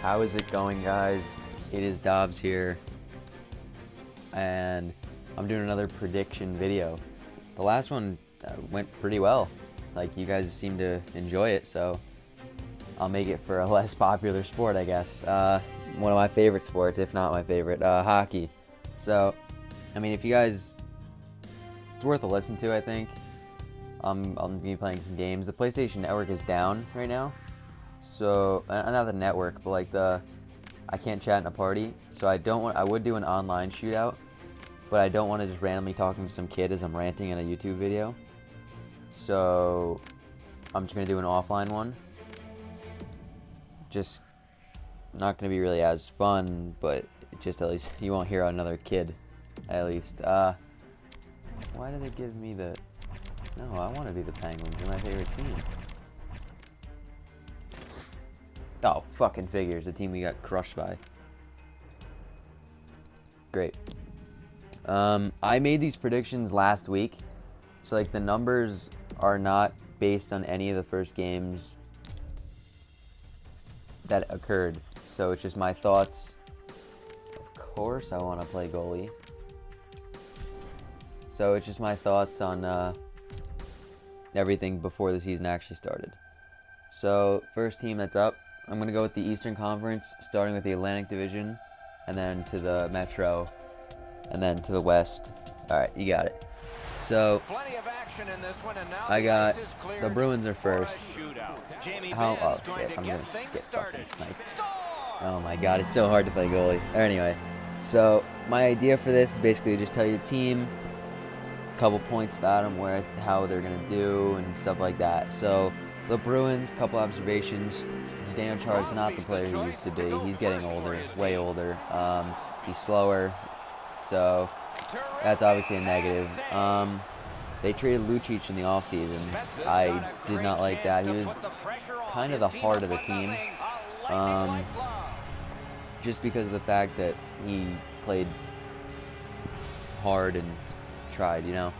How is it going, guys? It is Dobbs here, and I'm doing another prediction video. The last one went pretty well. Like, you guys seem to enjoy it, so I'll make it for a less popular sport, I guess. One of my favorite sports, if not my favorite, hockey. So, I mean, if you guys, it's worth a listen to, I think. I'm gonna be playing some games. The PlayStation Network is down right now. So, not the network, but like I can't chat in a party. So I would do an online shootout, but I don't want to just randomly talking to some kid as I'm ranting in a YouTube video. So, I'm just gonna do an offline one. Just not gonna be really as fun, but just at least you won't hear another kid, at least. Why did it give me the? No, I want to be the Penguins. They're my favorite team. Oh, fucking figures. The team we got crushed by. Great. I made these predictions last week. So, like, the numbers are not based on any of the first games that occurred. So, it's just my thoughts. Of course, I want to play goalie. So, it's just my thoughts on everything before the season actually started. So, first team that's up. I'm going to go with the Eastern Conference, starting with the Atlantic Division, and then to the Metro, and then to the West. Alright, you got it. So, I got the Bruins are first. Oh, shit, I'm going to get fucking sniped. Oh my god, it's so hard to play goalie. Anyway, so my idea for this is basically just tell you the team, a couple points about them, how they're going to do, and stuff like that. So, the Bruins, couple observations. Zdeno Chara's not the player he used to be. He's getting older, way older. He's slower, so that's obviously a negative. They traded Lucic in the offseason. I did not like that. He was kind of the heart of the team, just because of the fact that he played hard and tried, you know.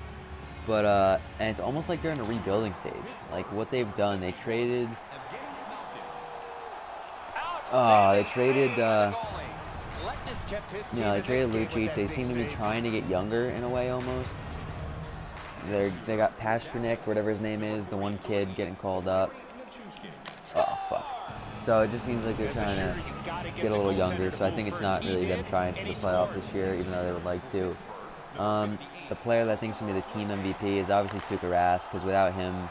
But, and it's almost like they're in a rebuilding stage. Like, what they've done, they traded, they traded Lucic. They seem to be trying to get younger in a way, almost. They got Pasternak, whatever his name is, the one kid getting called up. Oh, fuck. So it just seems like they're trying to get a little younger, so I think it's not really them trying for the playoff this year, even though they would like to. The player that I think is going to be the team MVP is obviously Tuukka Rask, because without him,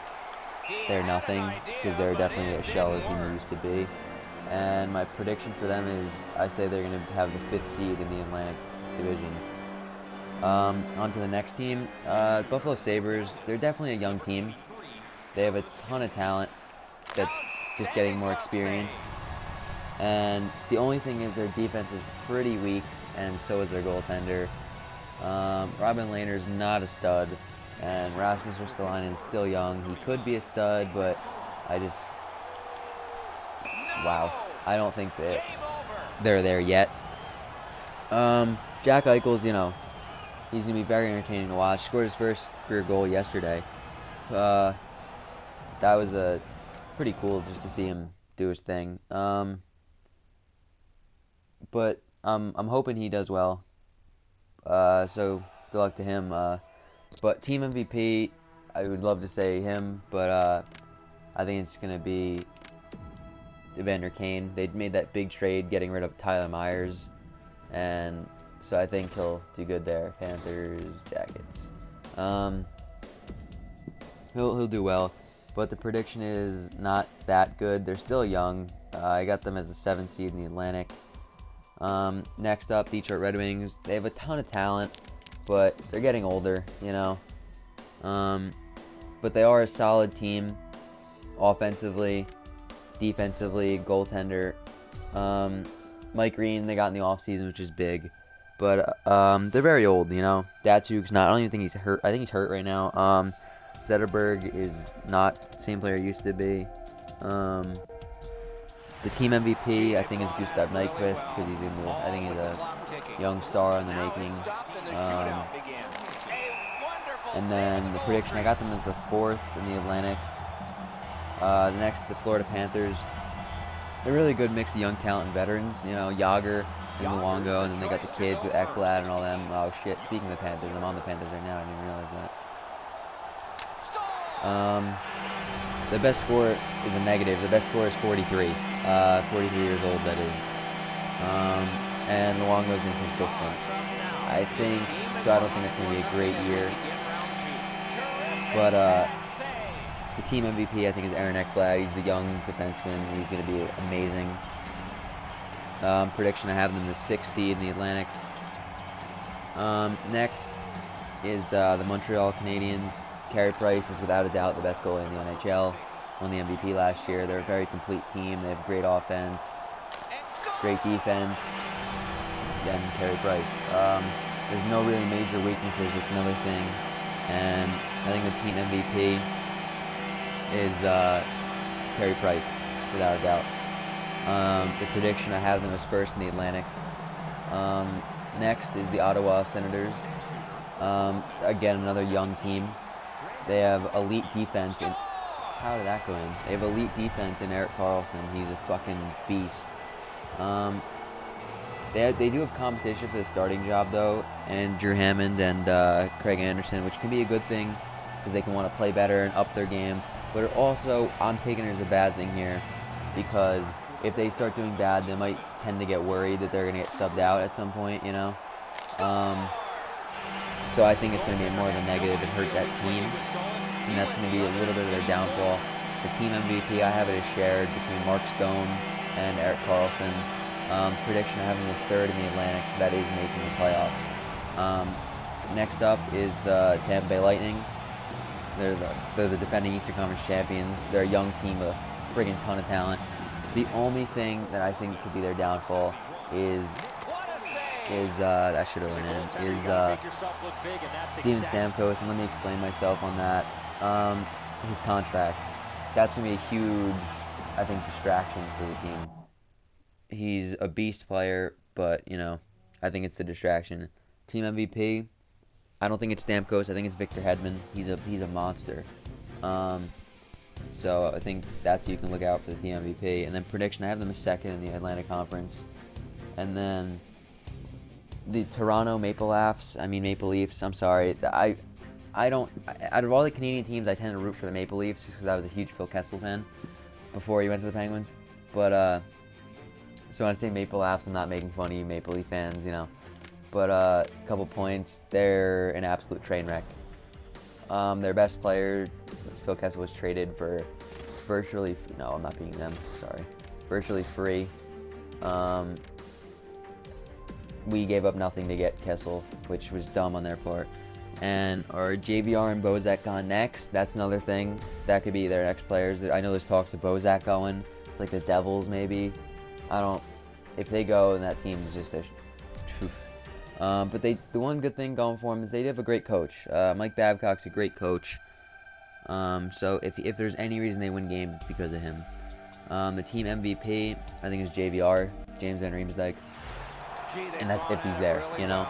they're nothing, because they're definitely a shell of the team they used to be. And my prediction for them is, I say they're going to have the 5th seed in the Atlantic Division. On to the next team, Buffalo Sabres. They're definitely a young team. They have a ton of talent that's just getting more experience. And the only thing is their defense is pretty weak, and so is their goaltender. Robin Lehner's not a stud, and Rasmus Ristolainen is still young. He could be a stud, but wow, I don't think that they're there yet. Jack Eichel's, you know, he's going to be very entertaining to watch. Scored his first career goal yesterday. That was pretty cool just to see him do his thing. But I'm hoping he does well. So good luck to him. But team MVP, I would love to say him, but I think it's going to be Evander Kane. They made that big trade getting rid of Tyler Myers, and so I think he'll do good there. Panthers, Jackets. He'll do well, but the prediction is not that good. They're still young. I got them as the 7th seed in the Atlantic. Next up, Detroit Red Wings. They have a ton of talent, but they're getting older, you know. But they are a solid team, offensively, defensively, goaltender. Mike Green they got in the offseason, which is big. But they're very old, you know. Datsuk's not. I don't even think he's hurt. I think he's hurt right now. Zetterberg is not the same player he used to be. The team MVP, I think, is Gustav Nyquist, because I think he's a young star in the making. And then the prediction, I got them as the 4th in the Atlantic. The next, the Florida Panthers. a really good mix of young talent and veterans. You know, Yager and Luongo, and then they got the kids with Ekblad and all them. Oh shit! Speaking of the Panthers, I'm on the Panthers right now. I didn't even realize that. The best score is a negative. The best score is 43. 43 years old, that is. And Luongo's inconsistent. I think so. I don't think it's going to be a great year. But the team MVP, I think, is Aaron Ekblad. He's the young defenseman. He's going to be amazing. Prediction, I have them in the 6th seed in the Atlantic. Next is the Montreal Canadiens. Carey Price is without a doubt the best goalie in the NHL. Won the MVP last year. They're a very complete team. They have great offense, great defense. Again, Carey Price. There's no really major weaknesses. It's another thing. And I think the team MVP is Carey Price, without a doubt. The prediction, I have them as first in the Atlantic. Next is the Ottawa Senators. Again, another young team. They have elite defense. How did that go in? They have elite defense in Erik Karlsson. He's a fucking beast. They do have competition for the starting job, though, and Drew Hammond and Craig Anderson, which can be a good thing because they can want to play better and up their game. But also, I'm taking it as a bad thing here because if they start doing bad, they might tend to get worried that they're going to get subbed out at some point, you know? So I think it's going to be more of a negative and hurt that team, and that's going to be a little bit of their downfall. The team MVP, I have it as shared between Mark Stone and Erik Karlsson. Prediction, I have them as third in the Atlantic, so that is making the playoffs. Next up is the Tampa Bay Lightning. They're the defending Eastern Conference champions. They're a young team with a friggin' ton of talent. The only thing that I think could be their downfall is that should have went in, is Steven Stamkos, and let me explain myself on that. His contract. That's going to be a huge, I think, distraction for the team. He's a beast player, but, you know, I think it's the distraction. Team MVP, I don't think it's Stamkos. I think it's Victor Hedman. He's a monster. So I think that's who you can look out for the team MVP. And then prediction, I have them as second in the Atlantic Conference. And then the Toronto Maple Leafs, I'm sorry. I don't, out of all the Canadian teams, I tend to root for the Maple Leafs just because I was a huge Phil Kessel fan before he went to the Penguins. But, so when I say Maple Leafs, I'm not making fun of you Maple Leaf fans, you know. But, a couple points, they're an absolute train wreck. Their best player, Phil Kessel, was traded for virtually free. We gave up nothing to get Kessel, which was dumb on their part. And are JVR and Bozak gone next? That's another thing. That could be their next players. I know there's talks of Bozak going. It's like the Devils, maybe. If they go, then that team is just a but the one good thing going for them is they have a great coach. Mike Babcock's a great coach. So if there's any reason they win games, it's because of him. The team MVP, I think, is JVR, James Van Riemsdyk. And that's if he's there, you know.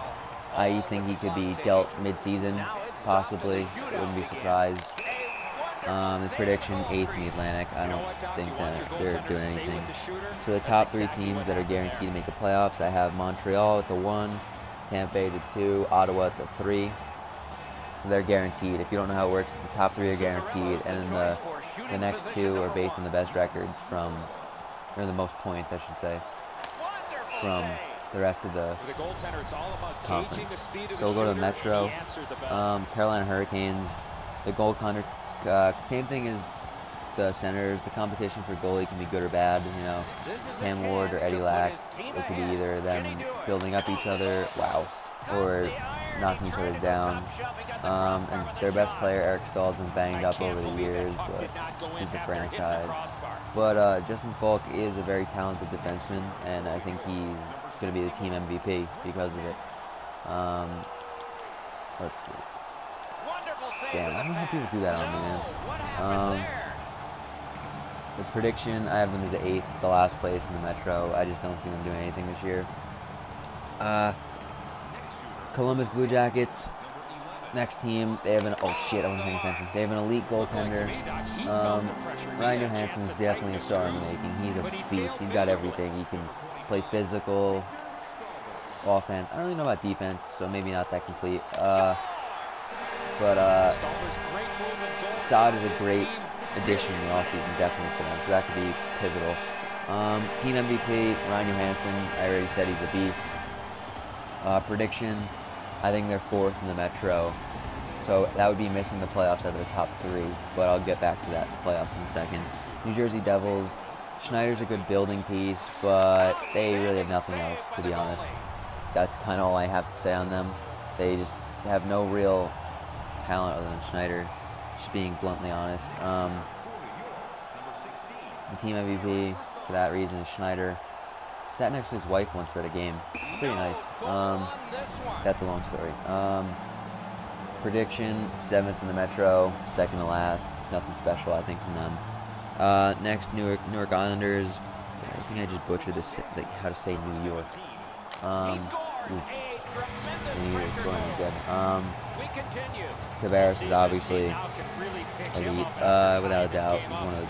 I think he could be dealt mid-season, possibly. Wouldn't be surprised. The prediction, 8th in the Atlantic. I don't think that they're doing anything. So the top 3 teams that are guaranteed to make the playoffs, I have Montreal at the 1, Tampa Bay at the 2, Ottawa at the 3. So they're guaranteed. If you don't know how it works, the top 3 are guaranteed, and then the next 2 are based on the best records or the most points, I should say, from the rest of the conference. So we'll go to the Metro. Carolina Hurricanes. The gold contract, same thing as the Senators. The competition for goalie can be good or bad. You know, Cam Ward or Eddie Lack. It could be either them building up each other, or knocking each other down. And their best player, Eric Stahl's been banged up over the years, but he's a franchise. But Justin Falk is a very talented defenseman, and I think he's going to be the team MVP because of it. Let's see. Damn, I don't know how people do that on me, man. The prediction, I have them as the 8th, the last place in the Metro. I just don't see them doing anything this year. Columbus Blue Jackets, Next team, they have an, oh shit, I wasn't paying attention. They have an elite goaltender. Ryan Johansson's definitely a star in the making. He's a beast. He's got everything. He can play physical, offense. I don't really know about defense, so maybe not that complete. Saad is a great addition in the offseason, definitely for them. So that could be pivotal. Team MVP, Ryan Johansson. I already said he's a beast. Prediction, I think they're 4th in the Metro. So that would be missing the playoffs out of the top 3. But I'll get back to that playoffs in a second. New Jersey Devils. Schneider's a good building piece, but they really have nothing else, to be honest. That's kind of all I have to say on them. They just have no real talent other than Schneider, just being bluntly honest. The team MVP, for that reason, is Schneider. Sat next to his wife once at a game. It's pretty nice. That's a long story. Prediction, 7th in the Metro, 2nd to last. Nothing special, I think, from them. Next, Newark Islanders. I think I just butchered this, like how to say New York. New York scoring again. Tavares is obviously elite, without a doubt. He's one of the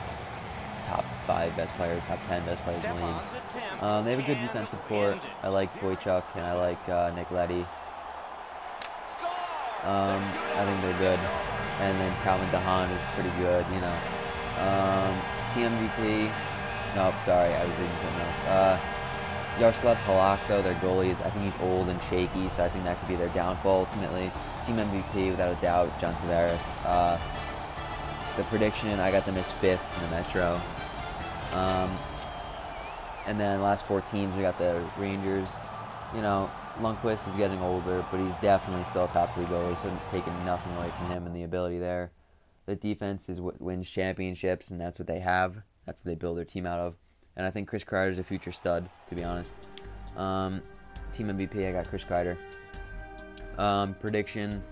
top 5 best players, top 10 best players in the league. They have a good defensive core. I like Boychuk and I like Nick Leddy. I think they're good. And then Calvin DeHaan is pretty good, you know. Team MVP. Nope, sorry, I was reading something else. Yaroslav Halak, though, their goalie, I think he's old and shaky, so I think that could be their downfall ultimately. Team MVP, without a doubt, John Tavares. The prediction, I got them as 5th in the Metro. And then last 4 teams, we got the Rangers. You know, Lundqvist is getting older, but he's definitely still a top 3 goalie, so I'm taking nothing away from him and the ability there. The defense is what wins championships, and that's what they have. That's what they build their team out of. And I think Chris Kreider's a future stud, to be honest. Team MVP, I got Chris Kreider. Prediction,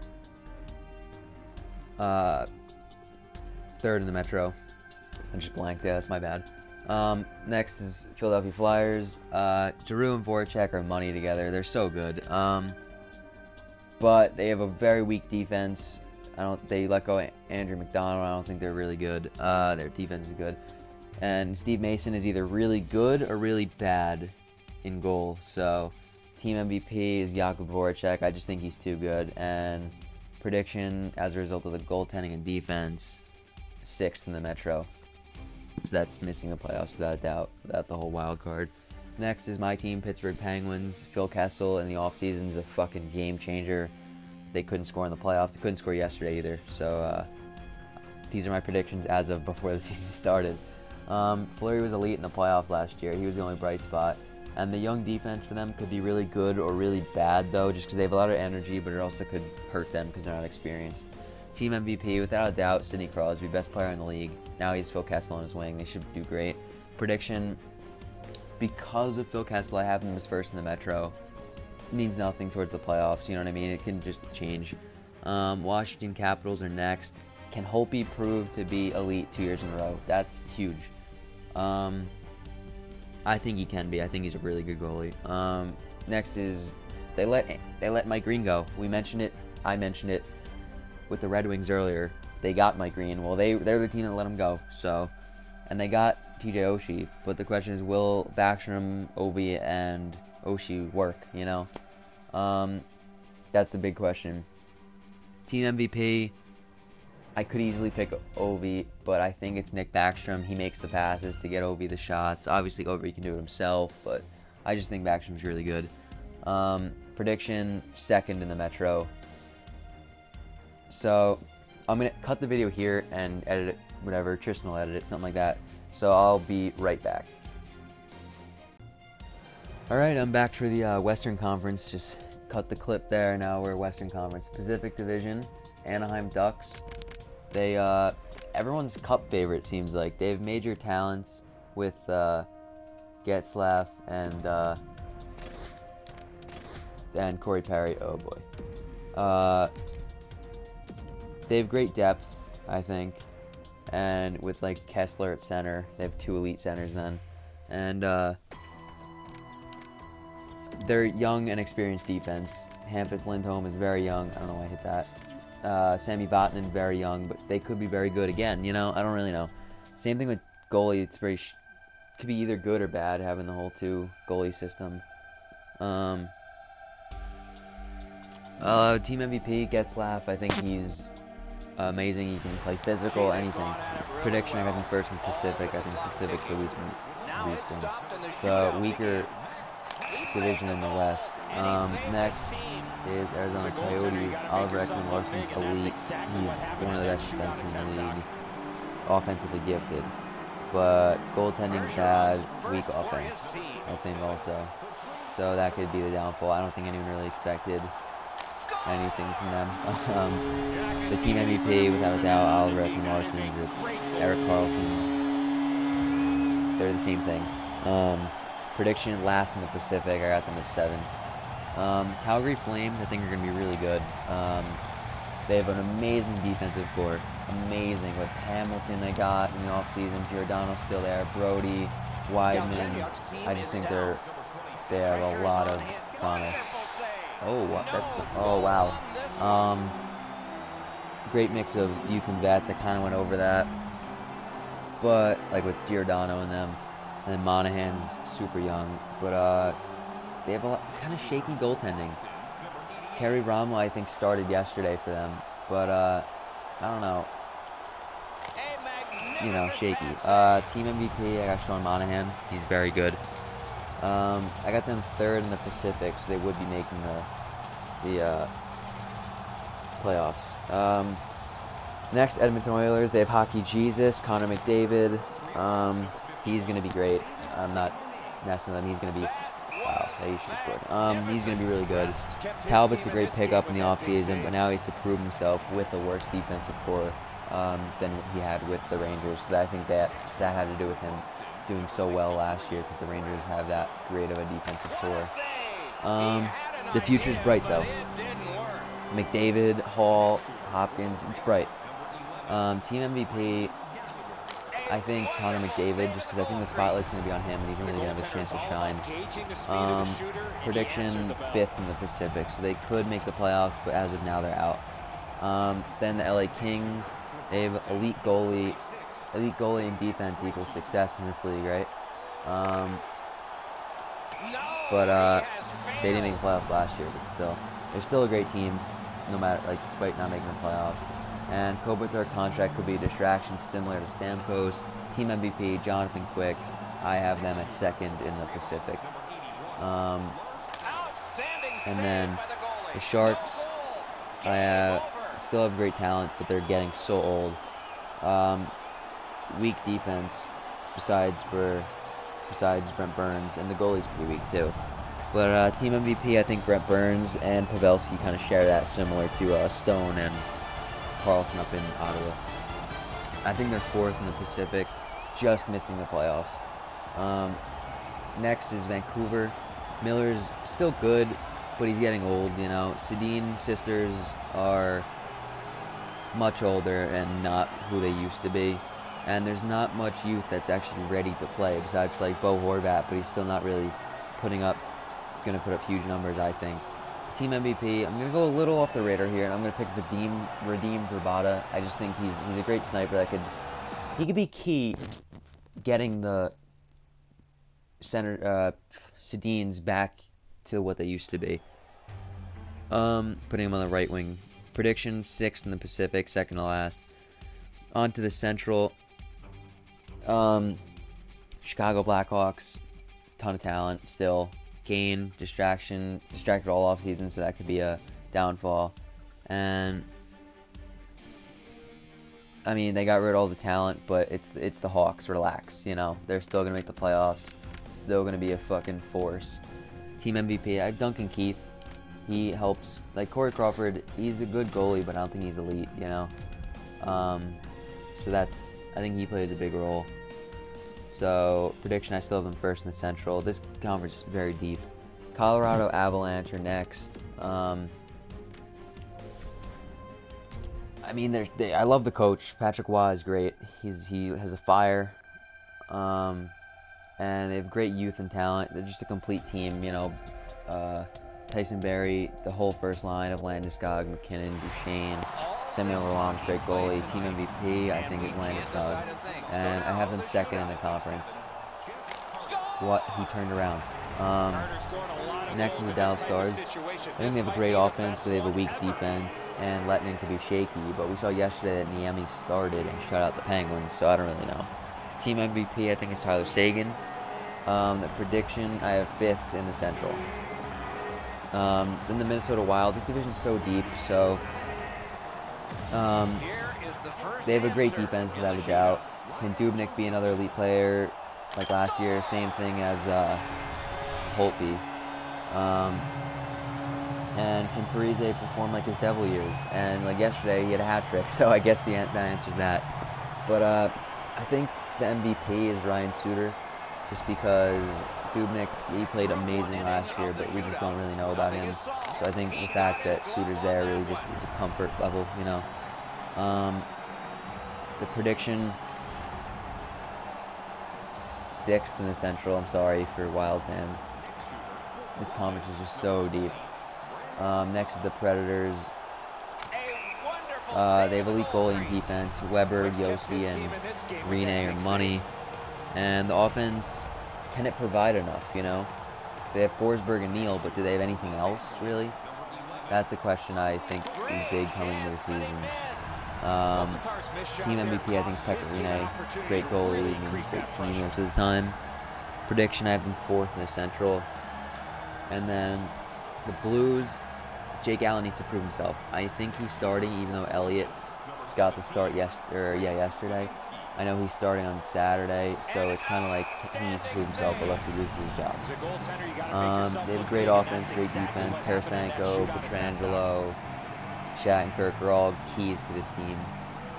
3rd in the Metro. I just blanked there, that's my bad. Next is Philadelphia Flyers. Giroux and Voracek are money together. They're so good. But they have a very weak defense. They let go of Andrew McDonald. I don't think they're really good. Their defense is good. And Steve Mason is either really good or really bad in goal. So, team MVP is Jakub Voracek. I just think he's too good. And prediction, as a result of the goaltending and defense, 6th in the Metro. So that's missing the playoffs without a doubt, without the whole wild card. Next is my team, Pittsburgh Penguins. Phil Kessel in the offseason is a fucking game changer. They couldn't score in the playoffs. They couldn't score yesterday either. So, these are my predictions as of before the season started. Fleury was elite in the playoffs last year. He was the only bright spot. And the young defense for them could be really good or really bad, though, just because they have a lot of energy, but it also could hurt them because they're not experienced. Team MVP, without a doubt, Sidney Crosby, best player in the league. Now he's Phil Kessel on his wing. They should do great. Prediction, because of Phil Kessel, I have him as 1st in the Metro. It means nothing towards the playoffs, you know what I mean? It can just change. Washington Capitals are next. Can Holtby prove to be elite 2 years in a row? That's huge. I think he can be. I think he's a really good goalie. Next is they let Mike Green go. We mentioned it. I mentioned it with the Red Wings earlier. They got Mike Green. Well, they're the team that let him go. So, and they got TJ Oshie. But the question is, will Backstrom, Ovi, and Oshie work? You know, that's the big question. Team MVP. I could easily pick Ovi, but I think it's Nick Backstrom. He makes the passes to get Ovi the shots. Obviously, Ovi can do it himself, but I just think Backstrom's really good. Prediction, 2nd in the Metro. So, I'm going to cut the video here and edit it, whatever. Tristan will edit it, something like that. So, I'll be right back. Alright, I'm back for the Western Conference. Just cut the clip there. Now we're Western Conference. Pacific Division, Anaheim Ducks. They, everyone's cup favorite, seems like. They have major talents with, Getzlaf and Corey Perry. Oh, boy. They have great depth, I think. And with, like, Kessler at center. They have 2 elite centers then. And, their young and experienced defense Hampus Lindholm is very young. I don't know why I hit that. Sammy Vatanen, very young, but they could be very good again. You know, I don't really know. Same thing with goalie. It's very could be either good or bad having the whole 2 goalie system. Team MVP, Getzlaf. I think he's amazing. He can play physical, anything. Prediction, I got him first in Pacific. I think Pacific's the least the weaker division in the West. Next is Arizona Coyotes. Oliver Ekman-Larsson's elite. He's one of the best defensemen in the league. Offensively gifted. But goaltending's bad. Weak offense, I think, also. So that could be the downfall. I don't think anyone really expected anything from them. The team MVP, without a doubt, Oliver Ekman-Larsson, Erik Karlsson. They're the same thing. Prediction, last in the Pacific. I got them at 7th. Calgary Flames, I think, are going to be really good. They have an amazing defensive core. Amazing. With Hamilton they got in the offseason. Giordano's still there. Brody, Wideman. I just think they have a lot of promise. Oh, wow. Great mix of youth and vets. I kind of went over that. But, like with Giordano and them. And then Monahan's super young. But, they have a lot, kind of shaky goaltending. Kerry Rama, I think, started yesterday for them. But, I don't know. You know, shaky. Team MVP, I got Sean Monahan. He's very good. I got them 3rd in the Pacific, so they would be making the playoffs. Next, Edmonton Oilers. They have Hockey Jesus, Connor McDavid. He's going to be great. I'm not messing with him. He's going to be... Wow, he should have scored. He's going to be really good. Talbot's a great pickup in the offseason, but now he has to prove himself with a worse defensive core than he had with the Rangers. So I think that had to do with him doing so well last year, because the Rangers have that great of a defensive core. The future's bright, though. McDavid, Hall, Hopkins, it's bright. Team MVP, I think Connor McDavid, just because I think the spotlight's going to be on him, and he's really going to have a chance to shine. Prediction, 5th in the Pacific, so they could make the playoffs, but as of now, they're out. Then the LA Kings, they have elite goalie. Elite goalie and defense equals success in this league, right? They didn't make the playoffs last year, but still. They're still a great team, no matter, like, despite not making the playoffs. And Kopitar's contract could be a distraction similar to Stamkos. Team MVP, Jonathan Quick. I have them at 2nd in the Pacific. And then the Sharks, I still have great talent, but they're getting so old. Weak defense, besides Brent Burns, and the goalie's pretty weak too. But team MVP, I think Brent Burns and Pavelski kind of share that, similar to Stone and Carlson up in Ottawa. I think they're 4th in the Pacific, just missing the playoffs. Next is Vancouver. Miller's still good, but he's getting old, you know. Sedin sisters are much older and not who they used to be. And there's not much youth that's actually ready to play, besides like Bo Horvat, but he's still not really going to put up huge numbers, I think. Team MVP, I'm going to go a little off the radar here, and I'm going to pick Radim Vrbata. I just think he's a great sniper that he could be key getting the center Sedins back to what they used to be. Putting him on the right wing. Prediction, 6th in the Pacific, 2nd to last. On to the Central. Chicago Blackhawks, ton of talent still. Kane, distracted all offseason, so that could be a downfall. And I mean, they got rid of all the talent, but it's the Hawks. Relax, you know. They're still gonna make the playoffs. They're gonna be a fucking force. Team MVP, I have Duncan Keith. He helps. Like Corey Crawford, he's a good goalie, but I don't think he's elite, you know. So I think he plays a big role. So, prediction, I still have them 1st in the Central. This conference is very deep. Colorado Avalanche are next. I mean, I love the coach. Patrick Waugh is great. He has a fire. And they have great youth and talent. They're just a complete team, you know. Tyson Berry, the whole first line of Landeskog, McKinnon, Duchesne, Samuel Rolland, great goalie. Team MVP, I think, is Landeskog. And I have them second in the conference. What? He turned around. Next is the Dallas Stars. I think they have a great offense, but they have a weak defense, and Lettinen could be shaky. But we saw yesterday that Niemi started and shut out the Penguins, so I don't really know. Team MVP, I think, is Tyler Seguin. The prediction, I have 5th in the Central. Then the Minnesota Wild. This division is so deep, so they have a great defense without a doubt. Can Dubnyk be another elite player like last year? Same thing as Holtby. And can Parise perform like his devil years? And like yesterday, he had a hat trick, so I guess that answers that. But I think the MVP is Ryan Suter, just because Dubnyk, he played amazing last year, but we just don't really know about him. So I think the fact that Suter's there really just is a comfort level, you know. The prediction, 6th in the Central. I'm sorry for Wild fans. This conference is just so deep. Next is the Predators. They have elite goalie and defense. Weber, Yossi, and Rene are money. And the offense, can it provide enough, you know? They have Forsberg and Neal, but do they have anything else, really? That's a question I think is big coming into the season. Team MVP, I think, is Pekka Rene. Great goalie, means great team most of the time. Prediction, I have them 4th in the Central. And then the Blues, Jake Allen needs to prove himself. I think he's starting, even though Elliott got the start yesterday. I know he's starting on Saturday, so it's kind of like he needs to prove himself unless he loses his job. They have a great offense, great defense. Tarasenko, Pietrangelo, Shattenkirk are all keys to this team.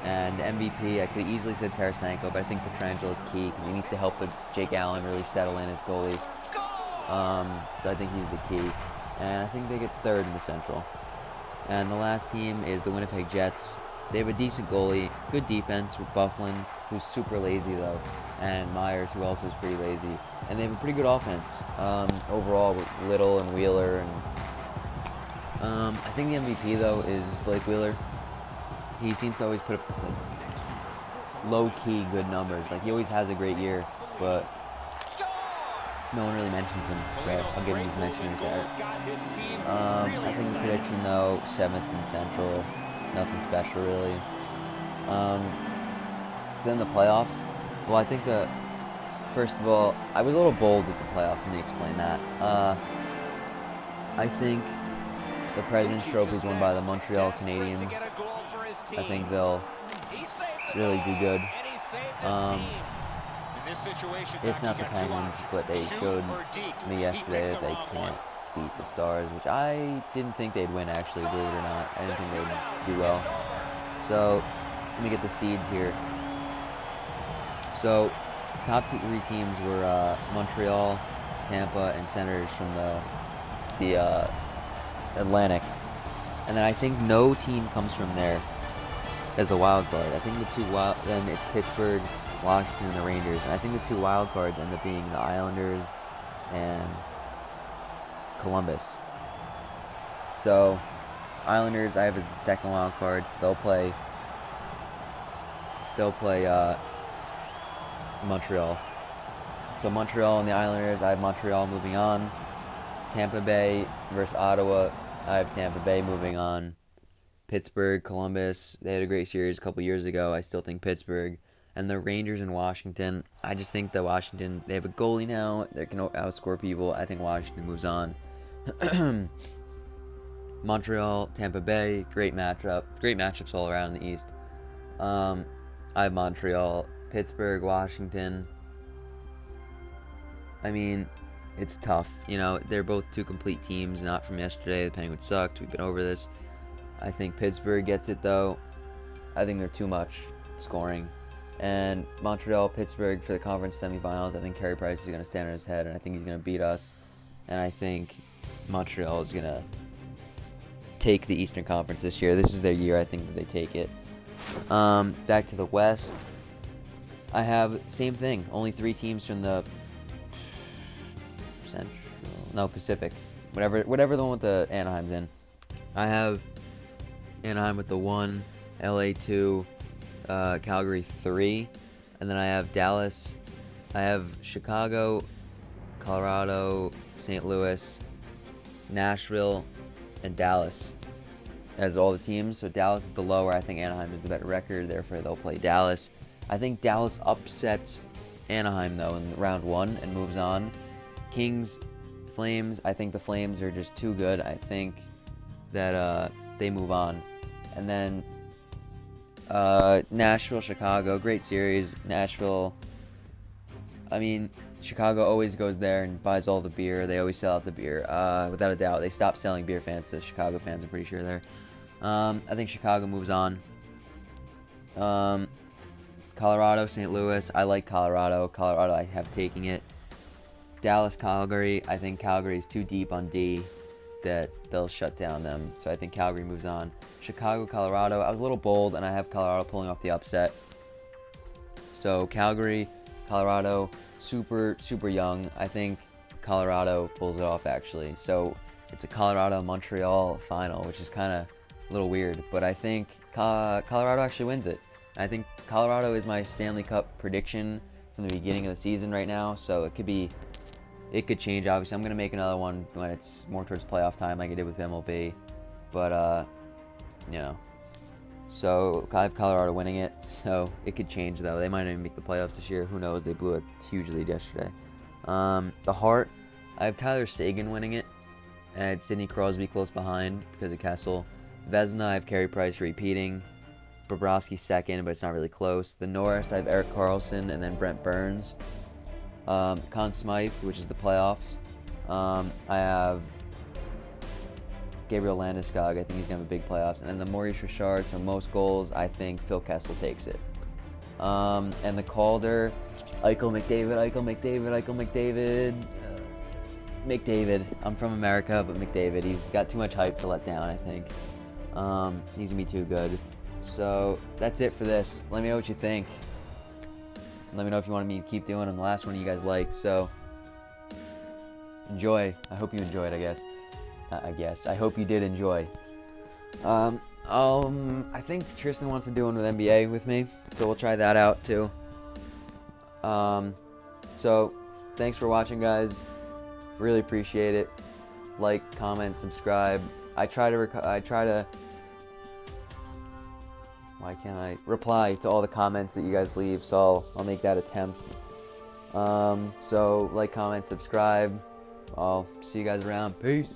And MVP, I could have easily said Tarasenko, but I think Pietrangelo is key because he needs to help Jake Allen really settle in as goalie. So I think he's the key. And I think they get 3rd in the Central. And the last team is the Winnipeg Jets. They have a decent goalie, good defense with Bufflin, who's super lazy though, and Myers, who also is pretty lazy. And they have a pretty good offense overall with Little and Wheeler. And I think the MVP though is Blake Wheeler. He seems to always put up low-key good numbers. Like he always has a great year, but no one really mentions him, so I'll give him his mention there. I think the prediction though, 7th in Central. Nothing special really. So then the playoffs. Well, I think first of all, I was a little bold with the playoffs. Let me explain that. I think the President's Trophy is won by the Montreal Canadiens. I think they'll really do good. If not the Penguins, but they showed me yesterday that they can't beat the Stars, which I didn't think they'd win, actually, believe it or not. I didn't think they'd do well. So, let me get the seeds here. So, top 3 teams were Montreal, Tampa, and Senators from the Atlantic. And then I think no team comes from there as a wild card. I think then it's Pittsburgh, Washington, and the Rangers. And I think the 2 wild cards end up being the Islanders and Columbus. So, Islanders I have as the 2nd wild card, so they'll play Montreal. So Montreal and the Islanders, I have Montreal moving on. Tampa Bay versus Ottawa, I have Tampa Bay moving on. Pittsburgh, Columbus, they had a great series a couple years ago. I still think Pittsburgh. And the Rangers and Washington, I just think that Washington, they have a goalie now. They can outscore people. I think Washington moves on. Montreal, Tampa Bay, great matchup. Great matchups all around in the East. I have Montreal, Pittsburgh, Washington. I mean, it's tough. You know, they're both 2 complete teams, not from yesterday. The Penguins sucked. We've been over this. I think Pittsburgh gets it, though. I think they're too much scoring. And Montreal, Pittsburgh for the conference semifinals. I think Carey Price is going to stand on his head, and I think he's going to beat us. And I think Montreal is going to take the Eastern Conference this year. This is their year. I think that they take it. Back to the West. I have same thing. Only 3 teams from the Pacific. whatever the one with the Anaheim's in. I have Anaheim with the 1, LA 2, Calgary 3, and then I have Dallas. I have Chicago, Colorado, St. Louis, Nashville, and Dallas as all the teams. So Dallas is the lower. I think Anaheim is the better record, therefore they'll play Dallas. I think Dallas upsets Anaheim though in round 1 and moves on. Kings, Flames. I think the Flames are just too good. I think that they move on. And then Nashville, Chicago, great series. Nashville, I mean, Chicago always goes there and buys all the beer. They always sell out the beer, without a doubt. They stopped selling beer fans to Chicago fans, I'm pretty sure there. I think Chicago moves on. Colorado, St. Louis. I like Colorado. Colorado, I have taking it. Dallas, Calgary. I think Calgary is too deep on D that they'll shut down them. So I think Calgary moves on. Chicago, Colorado. I was a little bold, and I have Colorado pulling off the upset. So Calgary, Colorado, super young. I think Colorado pulls it off, actually. So it's a Colorado-Montreal final, which is kind of a little weird. But I think Colorado actually wins it. I think Colorado is my Stanley Cup prediction from the beginning of the season right now. So it could change, obviously. I'm going to make another one when it's more towards playoff time like I did with MLB. But, you know. So I have Colorado winning it. So it could change, though. They might not even make the playoffs this year. Who knows? They blew it huge lead yesterday. The Hart, I have Tyler Seguin winning it. And I had Sidney Crosby close behind because of Kessel. Vezina, I have Carey Price repeating. Bobrovsky second, but it's not really close. The Norris, I have Erik Karlsson and then Brent Burns. Conn Smythe, which is the playoffs. I have Gabriel Landeskog. I think he's going to have a big playoffs. And then the Maurice Richard, so most goals, I think Phil Kessel takes it. And the Calder, Eichel McDavid. I'm from America, but McDavid. He's got too much hype to let down, I think. He's going to be too good. So that's it for this. Let me know what you think. Let me know if you want me to keep doing them. The last one you guys like. So enjoy. I hope you enjoyed, I guess. I hope you did enjoy. I think Tristan wants to do one with NBA with me, so we'll try that out too. So thanks for watching, guys. Really appreciate it. Like, comment, subscribe. I try to why can't I reply to all the comments that you guys leave, so I'll make that attempt. So like, comment, subscribe. I'll see you guys around. Peace.